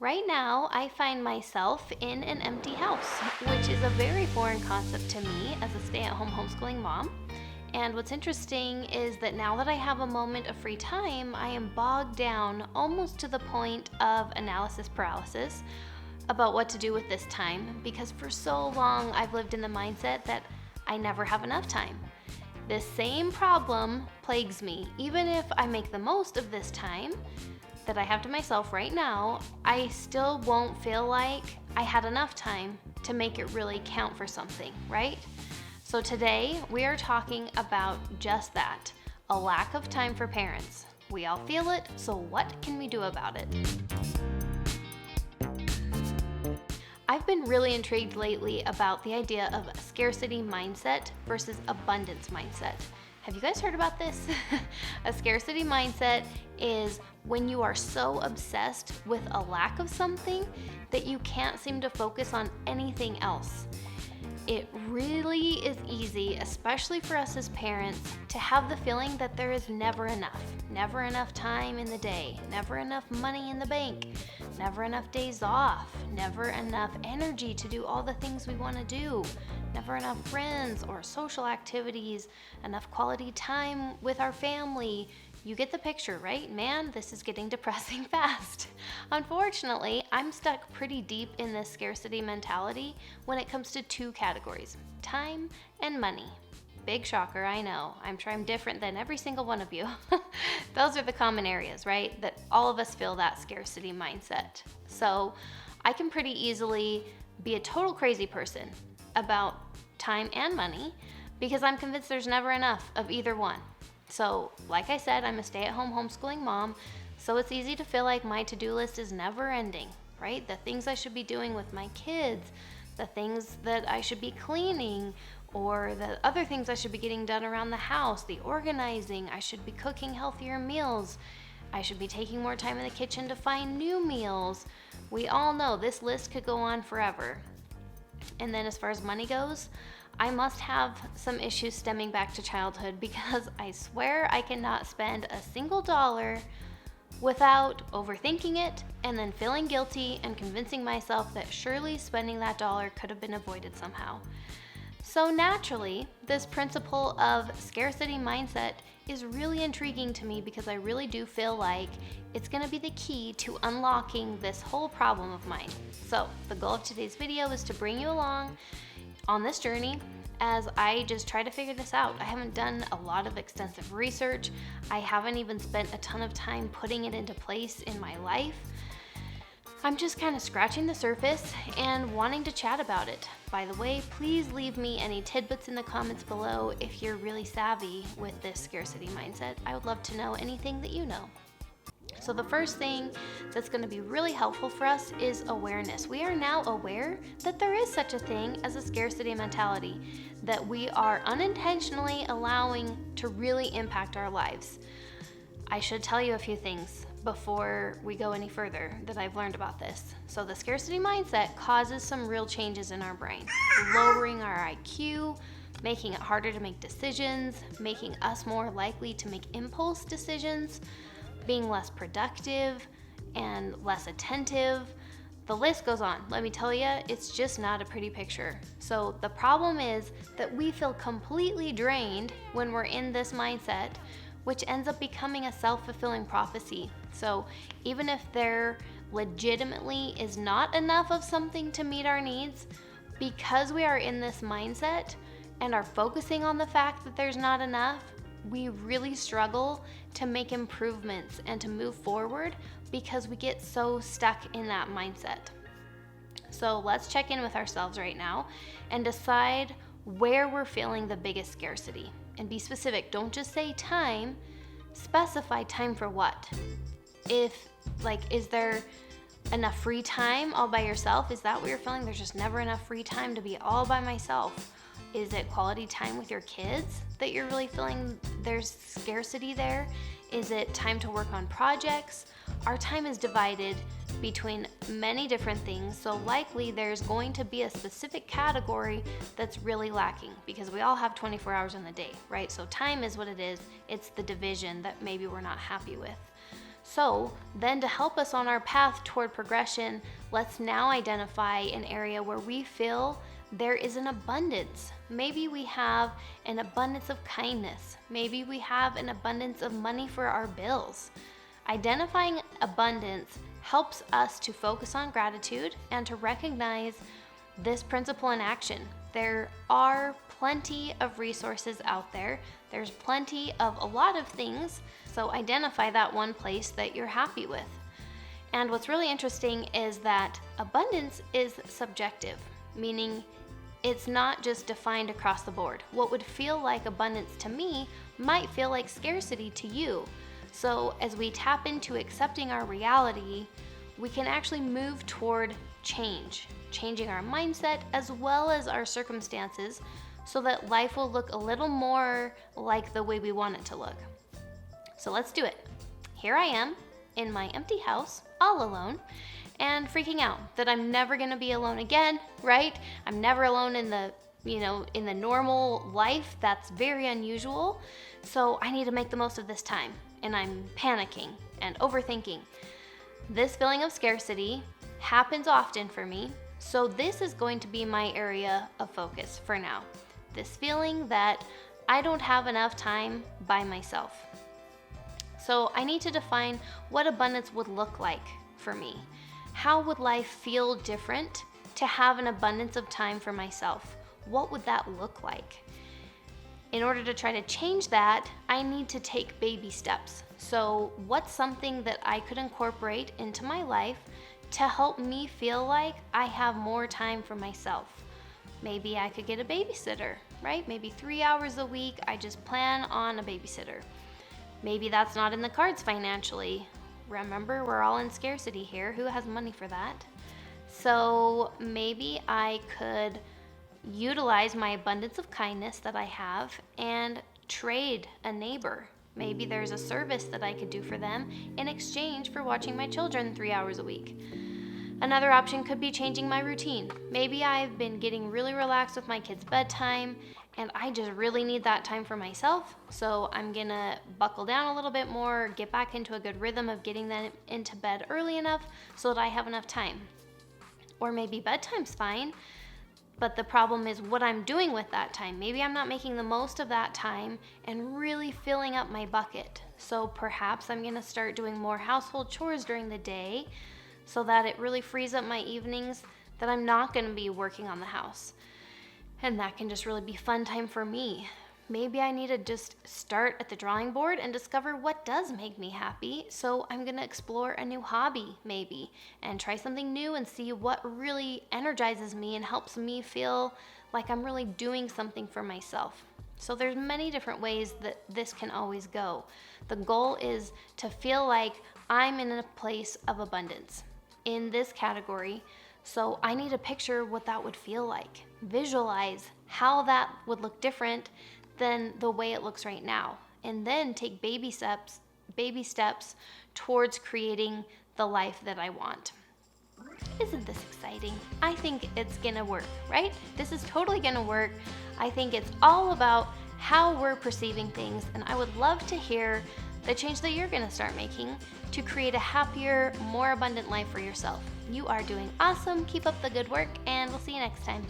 Right now, I find myself in an empty house, which is a very foreign concept to me as a stay-at-home homeschooling mom. And what's interesting is that now that I have a moment of free time, I am bogged down almost to the point of analysis paralysis about what to do with this time, because for so long I've lived in the mindset that I never have enough time. This same problem plagues me. Even if I make the most of this time that I have to myself right now, I still won't feel like I had enough time to make it really count for something, right? So today we are talking about just that, a lack of time for parents. We all feel it, so what can we do about it? I've been really intrigued lately about the idea of a scarcity mindset versus abundance mindset. Have you guys heard about this? A scarcity mindset is when you are so obsessed with a lack of something that you can't seem to focus on anything else. It really is easy, especially for us as parents, to have the feeling that there is never enough time in the day, never enough money in the bank, never enough days off, never enough energy to do all the things we want to do, never enough friends or social activities, enough quality time with our family. You get the picture, right? Man, this is getting depressing fast. Unfortunately, I'm stuck pretty deep in this scarcity mentality when it comes to two categories, time and money. Big shocker, I know. I'm sure I'm different than every single one of you. Those are the common areas, right? That all of us feel that scarcity mindset. So I can pretty easily be a total crazy person about time and money because I'm convinced there's never enough of either one. So, like I said, I'm a stay-at-home homeschooling mom, so it's easy to feel like my to-do list is never ending, right? The things I should be doing with my kids, the things that I should be cleaning, or the other things I should be getting done around the house, the organizing, I should be cooking healthier meals, I should be taking more time in the kitchen to find new meals. We all know this list could go on forever. And then as far as money goes, I must have some issues stemming back to childhood because I swear I cannot spend a single dollar without overthinking it and then feeling guilty and convincing myself that surely spending that dollar could have been avoided somehow. So naturally, this principle of scarcity mindset is really intriguing to me because I really do feel like it's going to be the key to unlocking this whole problem of mine. So the goal of today's video is to bring you along on this journey as I just try to figure this out. I haven't done a lot of extensive research. I haven't even spent a ton of time putting it into place in my life. I'm just kind of scratching the surface and wanting to chat about it. By the way, please leave me any tidbits in the comments below if you're really savvy with this scarcity mindset. I would love to know anything that you know. So the first thing that's going to be really helpful for us is awareness. We are now aware that there is such a thing as a scarcity mentality that we are unintentionally allowing to really impact our lives. I should tell you a few things before we go any further that I've learned about this. So the scarcity mindset causes some real changes in our brain, lowering our IQ, making it harder to make decisions, making us more likely to make impulse decisions, being less productive and less attentive. The list goes on. Let me tell you, it's just not a pretty picture. So the problem is that we feel completely drained when we're in this mindset, which ends up becoming a self-fulfilling prophecy. So even if there legitimately is not enough of something to meet our needs, because we are in this mindset and are focusing on the fact that there's not enough, we really struggle to make improvements and to move forward because we get so stuck in that mindset. So let's check in with ourselves right now and decide where we're feeling the biggest scarcity. And be specific. Don't just say time. Specify time for what. Is there enough free time all by yourself? Is that what you're feeling? There's just never enough free time to be all by myself. Is it quality time with your kids that you're really feeling there's scarcity there? Is it time to work on projects? Our time is divided between many different things, so likely there's going to be a specific category that's really lacking because we all have 24 hours in the day, right? So time is what it is. It's the division that maybe we're not happy with. So then, to help us on our path toward progression, let's now identify an area where we feel there is an abundance. Maybe we have an abundance of kindness. Maybe we have an abundance of money for our bills. Identifying abundance helps us to focus on gratitude and to recognize this principle in action. There are plenty of resources out there. There's plenty of a lot of things. So identify that one place that you're happy with. And what's really interesting is that abundance is subjective, meaning it's not just defined across the board. What would feel like abundance to me might feel like scarcity to you. So as we tap into accepting our reality, we can actually move toward changing our mindset as well as our circumstances so that life will look a little more like the way we want it to look. So let's do it. Here I am in my empty house, all alone, and freaking out that I'm never gonna be alone again, right? I'm never alone in the normal life. That's very unusual. So I need to make the most of this time. And I'm panicking and overthinking. This feeling of scarcity happens often for me. So this is going to be my area of focus for now. This feeling that I don't have enough time by myself. So I need to define what abundance would look like for me. How would life feel different to have an abundance of time for myself? What would that look like? In order to try to change that, I need to take baby steps. So what's something that I could incorporate into my life to help me feel like I have more time for myself? Maybe I could get a babysitter, right? Maybe 3 hours a week, I just plan on a babysitter. Maybe that's not in the cards financially. Remember, we're all in scarcity here. Who has money for that? So maybe I could utilize my abundance of kindness that I have and trade a neighbor. Maybe there's a service that I could do for them in exchange for watching my children 3 hours a week. Another option could be changing my routine. Maybe I've been getting really relaxed with my kids' bedtime and I just really need that time for myself. So I'm gonna buckle down a little bit more, get back into a good rhythm of getting them into bed early enough so that I have enough time. Or maybe bedtime's fine, but the problem is what I'm doing with that time. Maybe I'm not making the most of that time and really filling up my bucket. So perhaps I'm gonna start doing more household chores during the day so that it really frees up my evenings that I'm not gonna be working on the house. And that can just really be fun time for me. Maybe I need to just start at the drawing board and discover what does make me happy. So I'm gonna explore a new hobby maybe and try something new and see what really energizes me and helps me feel like I'm really doing something for myself. So there's many different ways that this can always go. The goal is to feel like I'm in a place of abundance in this category. So I need to picture what that would feel like. Visualize how that would look different than the way it looks right now. And then take baby steps towards creating the life that I want. Isn't this exciting? I think it's gonna work, right? This is totally gonna work. I think it's all about how we're perceiving things, and I would love to hear the change that you're gonna start making to create a happier, more abundant life for yourself. You are doing awesome. Keep up the good work, and we'll see you next time.